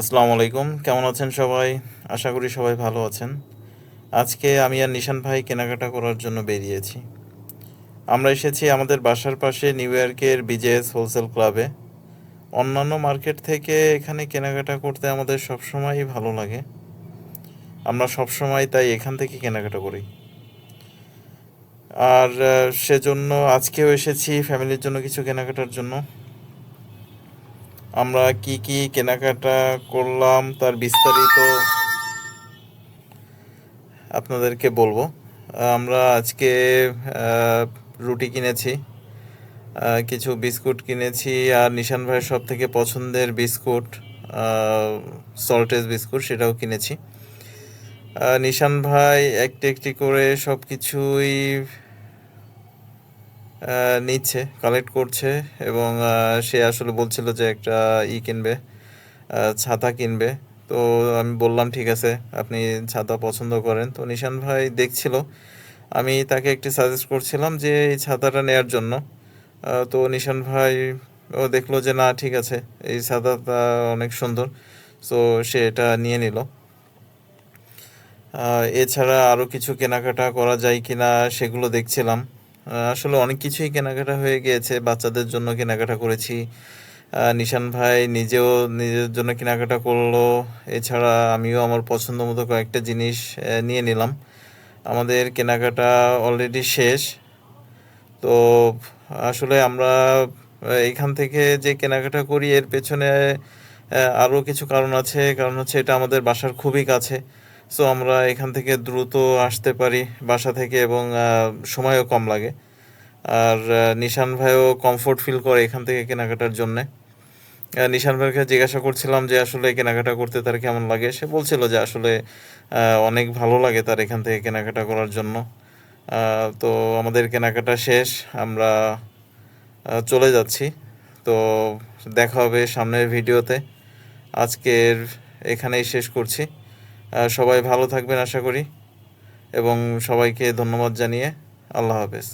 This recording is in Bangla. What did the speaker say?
আসসালামু আলাইকুম, কেমন আছেন সবাই? আশা করি সবাই ভালো আছেন। আজকে আমি আর নিশান ভাই কেনাকাটা করার জন্য বেরিয়েছি। আমরা এসেছি আমাদের বাসার পাশে নিউ ইয়র্কের বিজেএস হোলসেল ক্লাবে। অন্যান্য মার্কেট থেকে এখানে কেনাকাটা করতে আমাদের সবসময়ই ভালো লাগে। আমরা সবসময় তাই এখান থেকে কেনাকাটা করি। আর সেজন্য আজকেও এসেছি ফ্যামিলির জন্য কিছু কেনাকাটার জন্য। আমরা কি কি কেনাকাটা করলাম তার বিস্তারিত আপনাদেরকে বলবো। আমরা আজকে রুটি কিনেছি, কিছু বিস্কুট কিনেছি, আর নিশান ভাইয়ের সব থেকে পছন্দের বিস্কুট, সল্টেজ বিস্কুট, সেটাও কিনেছি। নিশান ভাই একটি একটি করে সব কিছুই নিচ্ছে, কালেক্ট করছে, এবং সে আসলে বলছিল যে একটা কিনবে, ছাতা কিনবে। তো আমি বললাম ঠিক আছে, আপনি ছাতা পছন্দ করেন। তো নিশান ভাই দেখছিল, আমি তাকে একটি সাজেস্ট করছিলাম যে এই ছাতাটা নেয়ার জন্য। তো নিশান ভাই ও দেখলো যে না, ঠিক আছে, এই ছাতাটা অনেক সুন্দর। সো সে এটা নিয়ে নিল। এছাড়া আরও কিছু কেনাকাটা করা যায় কিনা সেগুলো দেখছিলাম। আসলে অনেক কিছুই কেনাকাটা হয়ে গিয়েছে, বাচ্চাদের জন্য কেনাকাটা করেছি, নিশান ভাই নিজেও নিজের জন্য কেনাকাটা করলো। এছাড়া আমিও আমার পছন্দ মতো কয়েকটা জিনিস নিয়ে নিলাম। আমাদের কেনাকাটা অলরেডি শেষ। তো আসলে আমরা এইখান থেকে যে কেনাকাটা করি এর পেছনে আরও কিছু কারণ আছে। কারণ হচ্ছে এটা আমাদের বাসার খুবই কাছে। সো আমরা এখান থেকে দ্রুত আসতে পারি বাসা থেকে, এবং সময়ও কম লাগে। আর নিশান ভাইও কমফোর্ট ফিল করে এখান থেকে কেনাকাটার জন্যে। নিশান ভাইকে জিজ্ঞাসা করছিলাম যে আসলে কেনাকাটা করতে তার কেমন লাগে। সে বলছিল যে আসলে অনেক ভালো লাগে তার এখান থেকে কেনাকাটা করার জন্য। তো আমাদের কেনাকাটা শেষ, আমরা চলে যাচ্ছি। তো দেখা হবে সামনের ভিডিওতে। আজকের এখানেই শেষ করছি। সবাই ভালো থাকবেন আশা করি, এবং সবাইকে ধন্যবাদ জানিয়ে আল্লাহ হাফেজ।